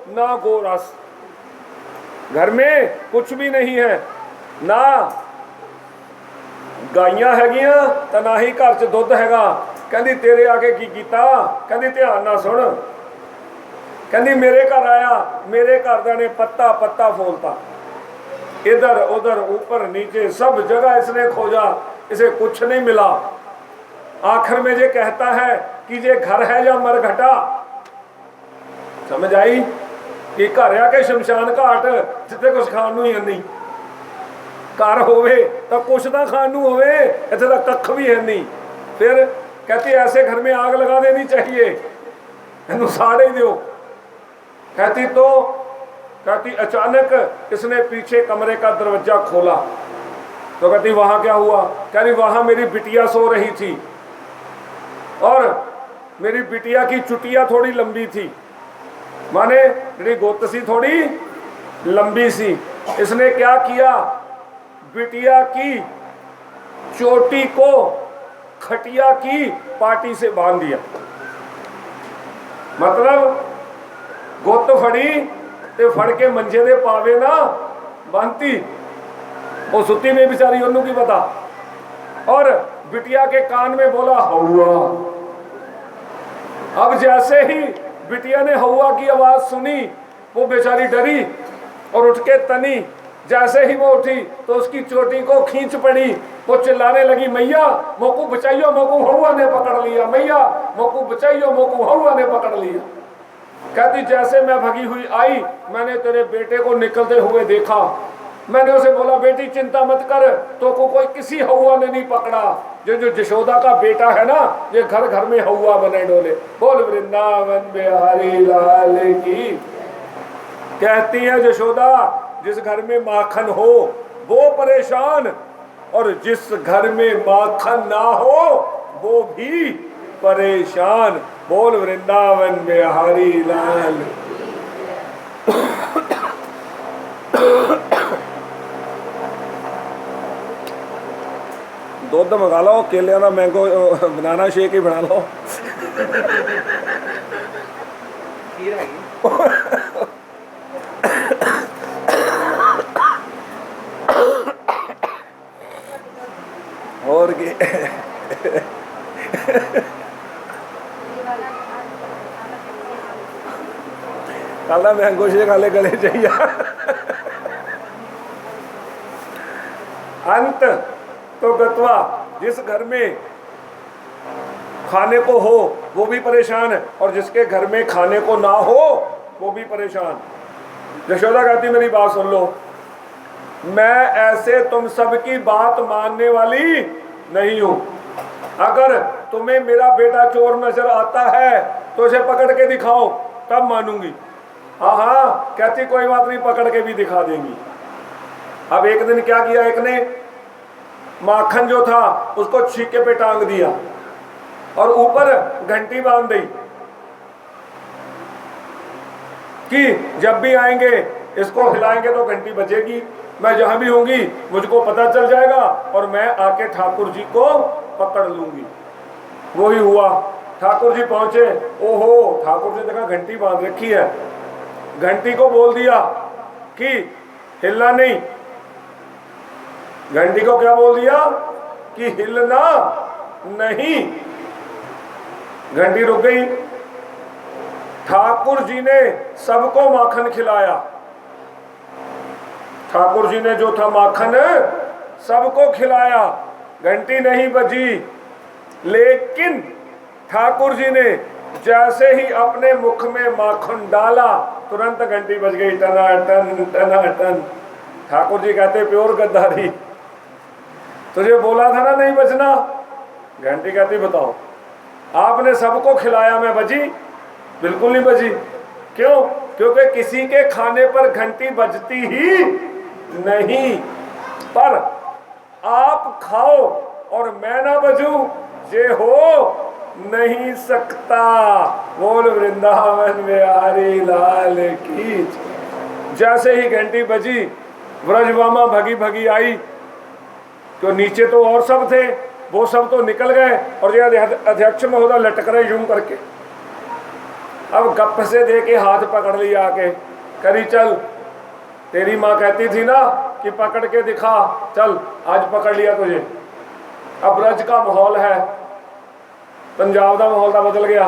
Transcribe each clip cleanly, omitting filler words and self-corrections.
ना गोरस, घर में कुछ भी नहीं है, ना गाइयां हैगियां तो ना ही घर च दुध हैगा। कहती तेरे आगे की कीता, कहती ध्यान ना सुन, कहती मेरे घर आया, मेरे घरदियां ने पत्ता पत्ता फोलता, इधर उधर ऊपर नीचे सब जगह इसने खोजा, इसे कुछ नहीं मिला। आखिर में ये कहता है कि ये घर है या मरघटा। समझ आई कि घर आके शमशान घाट जिते कुछ खान ही नहीं, घर होवे तो कुछ ना खान होवे, इतने तो कख भी है नहीं। फिर कहती ऐसे घर में आग लगा देनी चाहिए, इन्हू साड़े दो। कहती तो कहती अचानक इसने पीछे कमरे का दरवाजा खोला, तो कहती वहां क्या हुआ। कहती वहां मेरी बिटिया सो रही थी और मेरी बिटिया की चुटिया थोड़ी लंबी थी, माने मेरी गोत सी थोड़ी लंबी सी। इसने क्या किया, बिटिया की चोटी को खटिया की पाटी से बांध दिया। मतलब गोत फड़ी ते फड़ के मंजे दे पावे ना बांधती, वो सुती में बेचारी ओनू की पता। और बिटिया के कान में बोला हौआ। अब जैसे ही बिटिया ने हौआ की आवाज सुनी, वो बेचारी डरी और उठ के तनी। जैसे ही वो उठी तो उसकी चोटी को खींच पड़ी, वो चिल्लाने लगी मैया मोकू बचाइयो, मोकू हौआ ने पकड़ लिया, मैया मोकू बचाइयो, मोकू हौआ ने पकड़ लिया। कहती जैसे मैं भगी हुई आई, मैंने तेरे बेटे को निकलते हुए देखा, मैंने उसे बोला बेटी चिंता मत कर, तो को कोई किसी हौआ ने नहीं पकड़ा। जो जशोदा का बेटा है ना, ये घर घर में हौआ बने डोले। बोल वृंदावन बिहारी लाल की। कहती है जशोदा जिस घर में माखन हो वो परेशान, और जिस घर में माखन ना हो वो भी परेशान। बोल वृंदावन बिहारी लाल। दूध मंगा लो, केले का मैंगो बनाना शेक ही बना लो। और काला मैंगो शेक काले गले चाहिए। अंत तो गत्वा, जिस घर में खाने को हो वो भी परेशान है, और जिसके घर में खाने को ना हो वो भी परेशान। यशोदा कहती मेरी बात सुन लो, मैं ऐसे तुम सबकी बात मानने वाली नहीं हूं। अगर तुम्हें मेरा बेटा चोर नजर आता है तो उसे पकड़ के दिखाओ, तब मानूंगी। हाँ हाँ कहती कोई बात नहीं, पकड़ के भी दिखा देंगी। अब एक दिन क्या किया, एक ने माखन जो था उसको छीके पे टांग दिया और ऊपर घंटी बांध दी कि जब भी आएंगे इसको हिलाएंगे तो घंटी बजेगी, मैं जहां भी होंगी मुझको पता चल जाएगा और मैं आके ठाकुर जी को पकड़ लूंगी। वही हुआ, ठाकुर जी पहुंचे, ओहो ठाकुर जी देखा घंटी बांध रखी है। घंटी को बोल दिया कि हिलना नहीं। घंटी को क्या बोल दिया कि हिलना नहीं। घंटी रुक गई। ठाकुर जी ने सबको माखन खिलाया। ठाकुर जी ने जो था माखन सबको खिलाया, घंटी नहीं बजी। लेकिन ठाकुर जी ने जैसे ही अपने मुख में माखन डाला तुरंत घंटी बज गई, टना टन टना टन। ठाकुर जी कहते प्योर गद्दारी, तुझे बोला था ना नहीं बजना। घंटी कहती बताओ आपने सबको खिलाया, मैं बजी? बिल्कुल नहीं बजी। क्यों? क्योंकि किसी के खाने पर घंटी बजती ही नहीं। पर आप खाओ और मैं ना बजूं, ये हो नहीं सकता। बोल वृंदावन बिहारी लाल की। जैसे ही घंटी बजी व्रजवामा भगी भगी आई, तो नीचे तो और सब थे, वो सब तो निकल गए और ये अध्यक्ष महोदय लटक रहे यूं करके। अब गप से दे के हाथ पकड़ लिया आके, करी चल, तेरी माँ कहती थी ना कि पकड़ के दिखा, चल आज पकड़ लिया तुझे। अब ब्रज का माहौल है, पंजाब का माहौल तो बदल गया।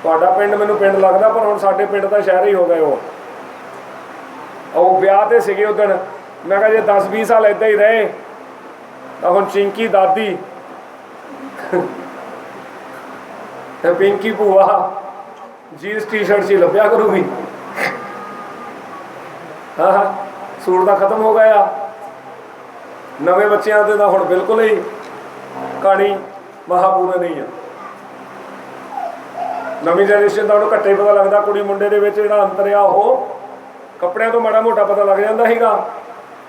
ਤੁਹਾਡਾ ਪਿੰਡ ਮੈਨੂੰ ਪਿੰਡ ਲੱਗਦਾ, ਪਰ ਹੁਣ ਸਾਡੇ ਪਿੰਡ ਦਾ ਸ਼ਹਿਰ ਹੀ ਹੋ ਗਏ। ਉਹ ਵਿਆਹ ਤੇ ਸੀਗੇ ਉਦਣ, ਮੈਂ ਕਿਹਾ ਜੇ 10-20 ਸਾਲ ਇੱਦਾਂ ਹੀ ਰਹੇ ਤਾਂ ਹੁਣ ਚਿੰਕੀ ਦਾਦੀ ਤੇ ਪਿੰਕੀ ਭੂਆ ਜੀਨਸ ਟੀ-ਸ਼ਰਟ 'ਚ ਲੱਭਿਆ ਕਰੂਗੀ। ਹਾਂ ਸੂਟ ਤਾਂ ਖਤਮ ਹੋ ਗਿਆ। ਨਵੇਂ ਬੱਚਿਆਂ ਦੇ ਤਾਂ ਹੁਣ ਬਿਲਕੁਲ ਹੀ ਕਹਾਣੀ ਮਹਾਪੂਰਨ ਨਹੀਂ ਆ। नवी जनरेशन का उन्होंने घट्टे पता लगता, कुड़ी मुंडे के जोड़ा अंतर आ वो कपड़े तो माड़ा मोटा पता लग जाता है,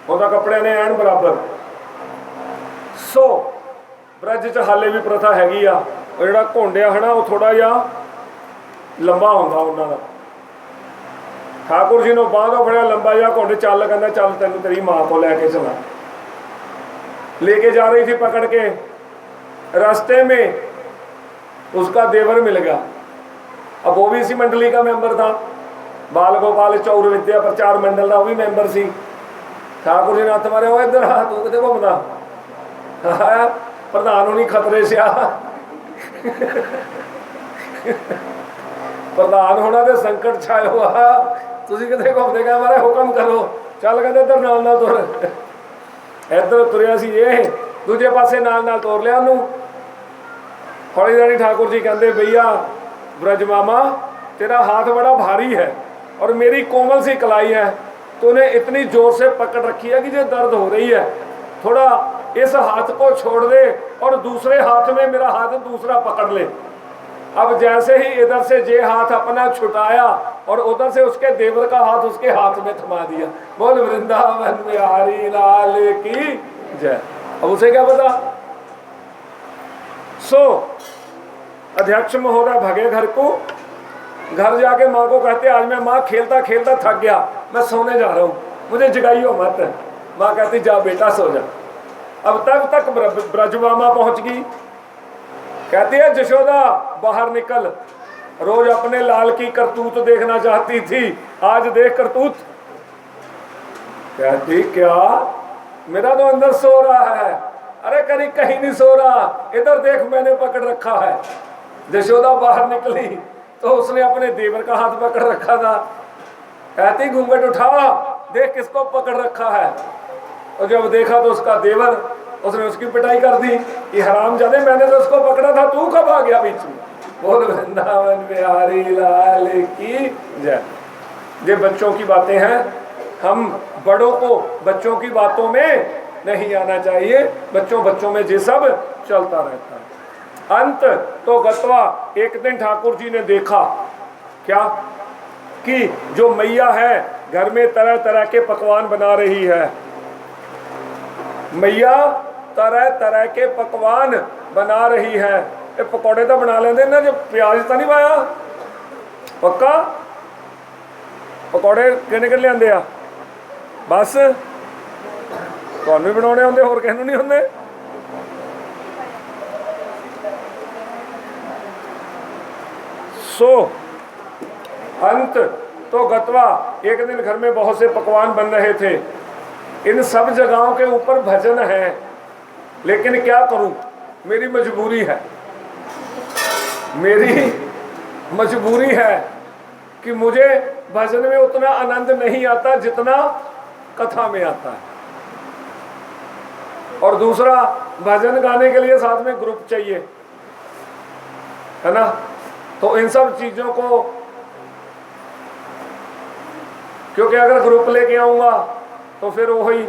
वो तो कपड़े ने एन बराबर। सो ब्रज च हाले भी प्रथा हैगी आ, जो घोंडिया है ना वो थोड़ा जहा लंबा होंदा उन्होंने। ठाकुर जी ने बांह तो बड़ा लंबा जहा घोंड, चल कहना चल तेन तेरी माँ को लैके चला। लेके जा रही थी पकड़ के, रास्ते में उसका देवर मिल गया। अब वो भी इसी मंडली का मेंबर था, बाल गोपाल चौर विद्या प्रचार मंडल का वो भी मेंबर सी। ठाकुर जी ने हथ मारे, वो इधर आ तू कितने घूमता, प्रधान होनी खतरे से आ प्रधान होना तो संकट छाया हुआ, तुम कितने घूमते गए, हमारे हुक्म करो। चल कहते इधर नाल नाल तुर, इधर तुरया सी ये दूजे पासे नाल नाल तोर लिया उन्होंने। हौली हौली ठाकुर जी कहते भैया ब्रज मामा तेरा हाथ बड़ा भारी है और मेरी कोमल सी कलाई है, तूने इतनी जोर से पकड़ रखी है कि जो दर्द हो रही है, थोड़ा इस हाथ को छोड़ दे और दूसरे हाथ में मेरा हाथ दूसरा पकड़ ले। अब जैसे ही इधर से जे हाथ अपना छुटाया और उधर से उसके देवर का हाथ उसके हाथ में थमा दिया। बोल वृंदावन बिहारी लाल की जय। अब उसे क्या पता। सो अध्यक्ष महोदय भगे घर को, घर जाके माँ को कहते आज मैं माँ खेलता खेलता थक गया, मैं सोने जा रहा हूँ, मुझे जगाइयो मत। माँ कहती जा बेटा सो जा। अब तब तक ब्रजमामा पहुंच गई। कहती है जशोदा बाहर निकल, रोज अपने लाल की करतूत देखना चाहती थी, आज देख करतूत। कहती क्या, मेरा तो अंदर सो रहा है। अरे कहीं कहीं नहीं सो रहा, इधर देख मैंने पकड़ रखा है। जशोदा बाहर निकली तो उसने अपने देवर का हाथ पकड़ रखा था। कहती घूंघट उठा, देख किसको पकड़ रखा है। और जब देखा तो उसका देवर, उसने उसकी पिटाई कर दी कि हरामजादे मैंने तो उसको पकड़ा था, तू कब आ गया बीच में। बोल वृंदावन बिहारी लाल की जय। ये बच्चों की बातें हैं, हम बड़ों को बच्चों की बातों में नहीं आना चाहिए। बच्चों बच्चों में ये सब चलता रहता है। अंत तो गत्वा, एक दिन ठाकुर जी ने देखा क्या कि जो मैया है घर में तरह तरह के पकवान बना रही है। मैया तरह तरह के पकवान बना रही है। ये पकौड़े तो बना लेंगे ना, जो प्याज तो नहीं पाया पक्का। पकौड़े किन्ने किन्ने लियाते आ, बस तुहानू भी बनाने होंगे, होर किसी नूं नहीं होंगे। सो अंत तो गत्वा, एक दिन घर में बहुत से पकवान बन रहे थे। इन सब जगहों के ऊपर भजन है, लेकिन क्या करूं, मेरी मजबूरी है। मेरी मजबूरी है कि मुझे भजन में उतना आनंद नहीं आता जितना कथा में आता है। और दूसरा, भजन गाने के लिए साथ में ग्रुप चाहिए, है ना। तो इन सब चीजों को, क्योंकि अगर ग्रुप लेके आऊंगा तो फिर वही,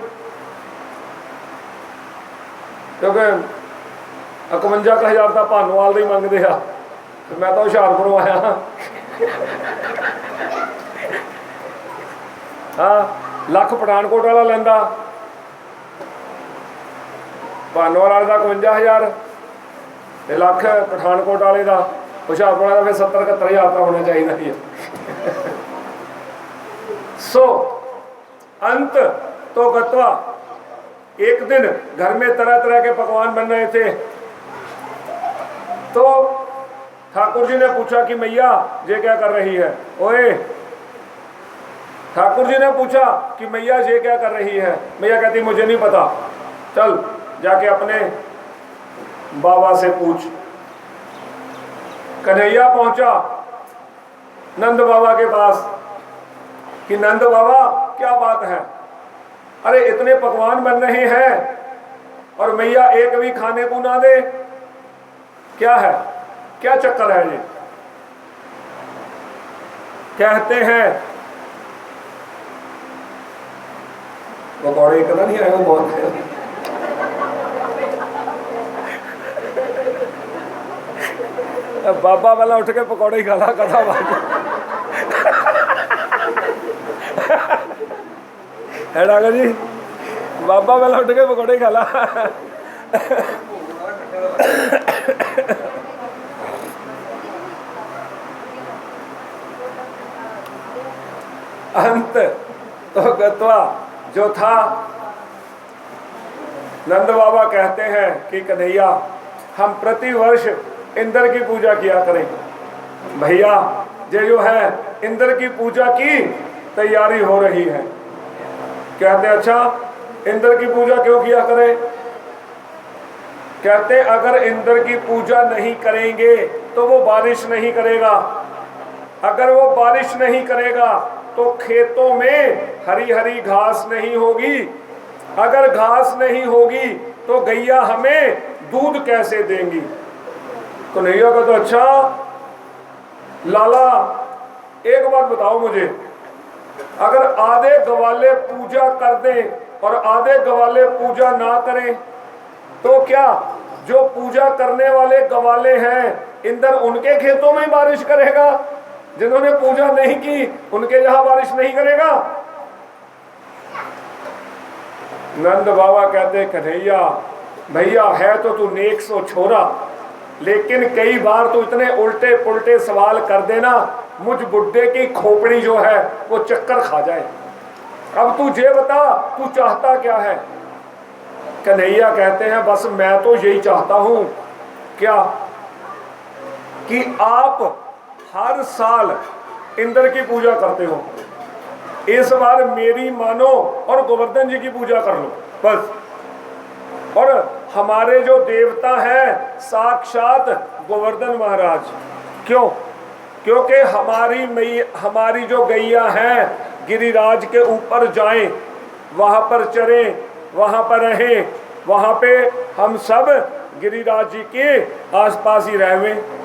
क्योंकि 51,000 का भानुवाल ही मंगते हैं, तो मैं तो हुशियारपुरों आया हाँ। लख पठानकोट वाला लेंदा, भानुवाल वाले का 51,000, लख पठानकोट वाले का, हुशियारपुर वाले का फिर 70-71,000 का होना चाहिए। सो अंत तो गत्वा, एक दिन घर में तरह तरह के पकवान बन रहे थे। तो ठाकुर जी ने पूछा कि मैया ये क्या कर रही है। ओए, ठाकुर जी ने पूछा कि मैया ये क्या कर रही है। मैया कहती मुझे नहीं पता, चल जाके अपने बाबा से पूछ। कन्हैया पहुंचा नंद बाबा के पास कि नंद बाबा क्या बात है, अरे इतने पकवान बन रहे हैं और मैया एक भी खाने को ना दे, क्या है, क्या चक्कर है ये। कहते हैं पकौड़े कदा नहीं आए, वो बहुत है। बाबा वाला उठ के पकौड़े ही खाला कदा है डागर जी, बाबा वाला उठ के पकौड़े ही खाला। अंत तो गत्वा जो था, नंद बाबा कहते हैं कि कन्हैया हम प्रतिवर्ष इंद्र की पूजा किया करें। भैया ये जो है इंद्र की पूजा की तैयारी हो रही है। कहते अच्छा इंद्र की पूजा क्यों किया करें। कहते अगर इंद्र की पूजा नहीं करेंगे तो वो बारिश नहीं करेगा, अगर वो बारिश नहीं करेगा तो खेतों में हरी हरी घास नहीं होगी, अगर घास नहीं होगी तो गैया हमें दूध कैसे देंगी। कन्हैया का तो अच्छा लाला एक बात बताओ मुझे, अगर आधे गवाले पूजा कर दें और आधे गवाले पूजा ना करें तो क्या जो पूजा करने वाले गवाले हैं इंद्र उनके खेतों में बारिश करेगा, जिन्होंने पूजा नहीं की उनके यहां बारिश नहीं करेगा। नंद बाबा कहते कन्हैया भैया है तो तू नेक सो छोरा, लेकिन कई बार तो इतने उल्टे पुल्टे सवाल कर देना मुझ बुड्ढे की खोपड़ी जो है वो चक्कर खा जाए। अब तू ये बता तू चाहता क्या है। कन्हैया कहते हैं बस मैं तो यही चाहता हूं क्या कि आप हर साल इंद्र की पूजा करते हो, इस बार मेरी मानो और गोवर्धन जी की पूजा कर लो बस। और हमारे जो देवता है साक्षात गोवर्धन महाराज, क्यों, क्योंकि हमारी जो गैया है गिरिराज के ऊपर जाएं, वहां पर चरें, वहां पर रहें, वहां पे हम सब गिरिराज जी के आसपास ही रहें।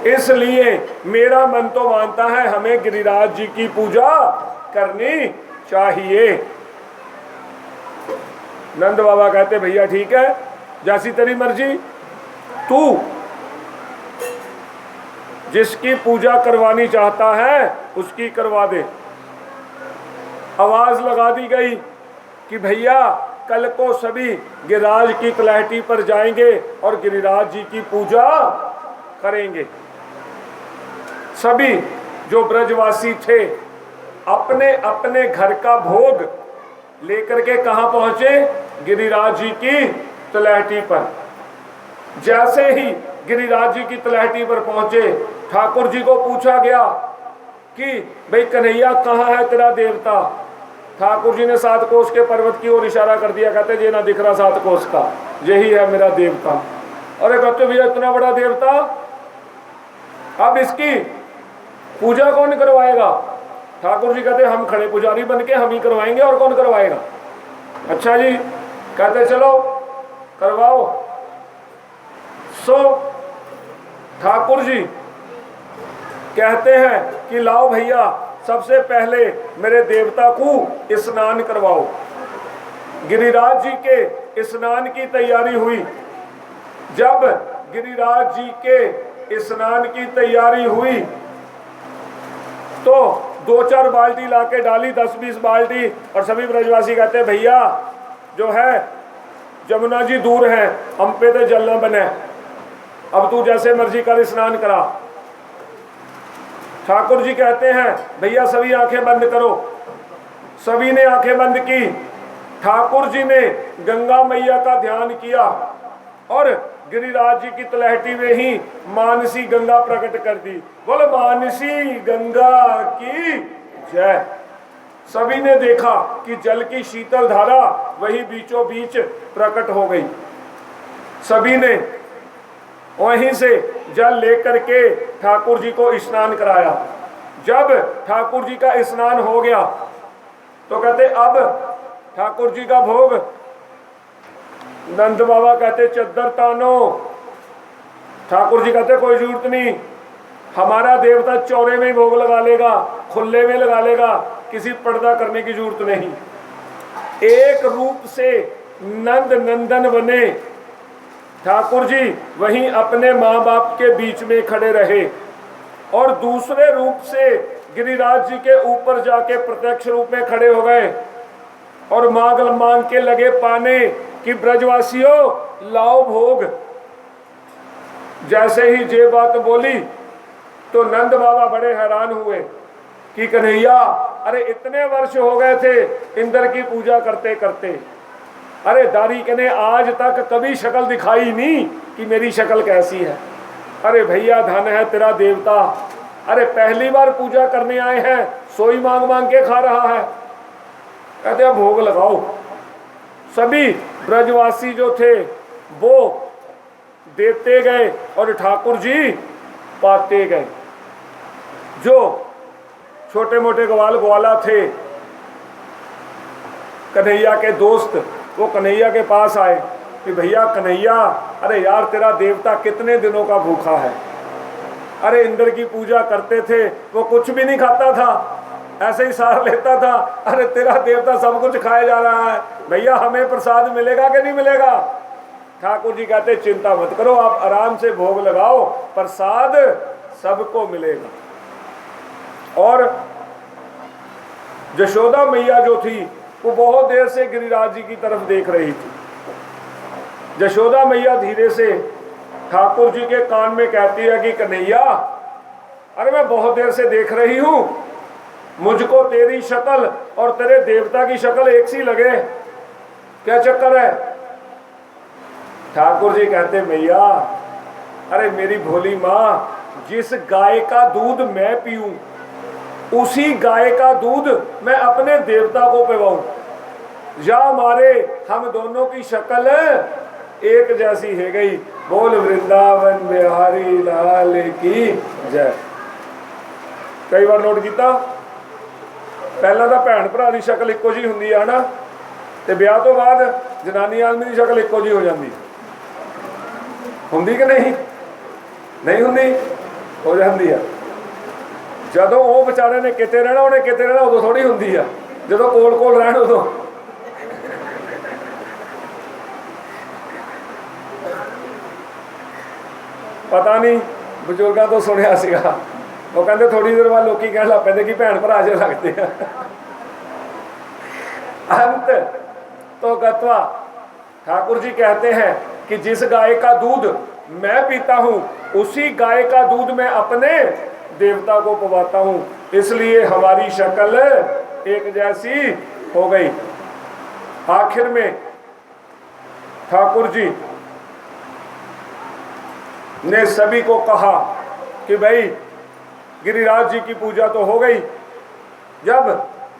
इसलिए मेरा मन तो मानता है हमें गिरिराज जी की पूजा करनी चाहिए। नंद बाबा कहते भैया ठीक है जैसी तेरी मर्जी, तू जिसकी पूजा करवानी चाहता है उसकी करवा दे। आवाज लगा दी गई कि भैया कल को सभी गिरिराज की तलहटी पर जाएंगे और गिरिराज जी की पूजा करेंगे। सभी जो ब्रजवासी थे अपने अपने घर का भोग लेकर के कहां पहुंचे, गिरिराज जी की तलहटी पर। जैसे ही गिरिराज जी की तलहटी पर पहुंचे ठाकुर जी को पूछा गया कि भाई कन्हैया कहाँ है तेरा देवता। ठाकुर जी ने 7 कोस के पर्वत की ओर इशारा कर दिया, कहते ये ना दिख रहा 7 कोस का, यही है मेरा देवता। अरे कहते भैया इतना बड़ा देवता, अब इसकी पूजा कौन करवाएगा। ठाकुर जी कहते हम खड़े पुजारी बन के हम ही करवाएंगे, और कौन करवाएगा। अच्छा जी, कहते चलो करवाओ। सो ठाकुर जी कहते हैं कि लाओ भैया सबसे पहले मेरे देवता को स्नान करवाओ। गिरिराज जी के स्नान की तैयारी हुई। जब गिरिराज जी के स्नान की तैयारी हुई तो 2-4 बाल्टी लाके डाली, 10-20 बाल्टी, और सभी ब्रजवासी कहते भैया जो है जमुना जी दूर है, हम पे तो जल न बने, अब तू जैसे मर्जी कर स्नान करा। ठाकुर जी कहते हैं भैया सभी आंखें बंद करो। सभी ने आंखें बंद की। ठाकुर जी ने गंगा मैया का ध्यान किया और गिरिराज जी की तलहटी में ही मानसी गंगा प्रकट कर दी। बोले मानसी गंगा की जय। सभी ने देखा कि जल की शीतल धारा वही बीचों बीच प्रकट हो गई। सभी ने वहीं से जल लेकर के ठाकुर जी को स्नान कराया। जब ठाकुर जी का स्नान हो गया तो कहते अब ठाकुर जी का भोग। नंद बाबा कहते चद्दर तानो। ठाकुर जी कहते कोई जरूरत नहीं, हमारा देवता चौरे में ही भोग लगा लेगा, खुले में लगा लेगा, किसी पर्दा करने की जरूरत नहीं। एक रूप से नंद नंदन बने ठाकुर जी वहीं अपने माँ बाप के बीच में खड़े रहे, और दूसरे रूप से गिरिराज जी के ऊपर जाके प्रत्यक्ष रूप में खड़े हो गए और मांग के लगे पाने कि ब्रजवासियों लाओ भोग। जैसे ही ये बात बोली तो नंद बाबा बड़े हैरान हुए कि कन्हैया, अरे इतने वर्ष हो गए थे इंद्र की पूजा करते करते, अरे दारिक ने आज तक कभी शक्ल दिखाई नहीं कि मेरी शक्ल कैसी है। अरे भैया धन है तेरा देवता, अरे पहली बार पूजा करने आए हैं, सोई मांग मांग के खा रहा है। कहते हैं भोग लगाओ। सभी ब्रजवासी जो थे वो देते गए और ठाकुर जी पाते गए। जो छोटे मोटे ग्वाल ग्वाला थे कन्हैया के दोस्त, वो कन्हैया के पास आए कि भैया कन्हैया, अरे यार तेरा देवता कितने दिनों का भूखा है। अरे इंद्र की पूजा करते थे वो कुछ भी नहीं खाता था, ऐसे ही सार लेता था, अरे तेरा देवता सब कुछ खाया जा रहा है, भैया हमें प्रसाद मिलेगा कि नहीं मिलेगा। ठाकुर जी कहते चिंता मत करो, आप आराम से भोग लगाओ, प्रसाद सबको मिलेगा। और यशोदा मैया जो थी वो बहुत देर से गिरिराज जी की तरफ देख रही थी। यशोदा मैया धीरे से ठाकुर जी के कान में कहती है कि कन्हैया, अरे मैं बहुत देर से देख रही हूं, मुझको तेरी शक्ल और तेरे देवता की शक्ल एक सी लगे, क्या चक्कर है। ठाकुर जी कहते मैया, अरे मेरी भोली माँ, जिस गाय का दूध मैं पीऊं उसी गाय का दूध मैं अपने देवता को पिलाऊं, या मारे हम दोनों की शक्ल एक जैसी है गई। बोल वृंदावन बिहारी लाल की जय। कई बार नोट किया, पहला तो भैन भरा की शक्ल इको जी होंगी है ना, ते ब्याह तो बाद जनानी आदमी की शक्ल इको जी हो जाती होंगी कि नहीं, नहीं होंगी, हो जाती है। जदों वो बेचारे ने किते रहना, उन्हें किते रहना, उदों थोड़ी होंगी है, जो कोल कोल रहन उदों। पता नहीं बजुर्गों तो सुनिया सीगा, वो कहते थोड़ी देर बाद लोग कह लग पे कि भैन भरा जे लगते हैं। अंत तो गत्वा ठाकुर जी कहते हैं कि जिस गाय का दूध मैं पीता हूं उसी गाय का दूध मैं अपने देवता को पवाता हूं, इसलिए हमारी शक्ल एक जैसी हो गई। आखिर में ठाकुर जी ने सभी को कहा कि भाई गिरिराज जी की पूजा तो हो गई। जब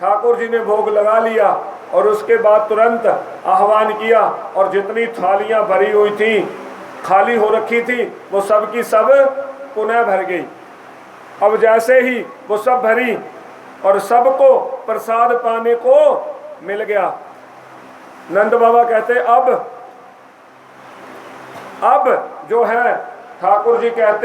ठाकुर जी ने भोग लगा लिया और उसके बाद तुरंत आह्वान किया और जितनी थालियां भरी हुई थी, खाली हो रखी थी, वो सब की सब पुनः भर गई। अब जैसे ही वो सब भरी और सबको प्रसाद पाने को मिल गया, नंद बाबा कहते अब जो है ठाकुर जी कहते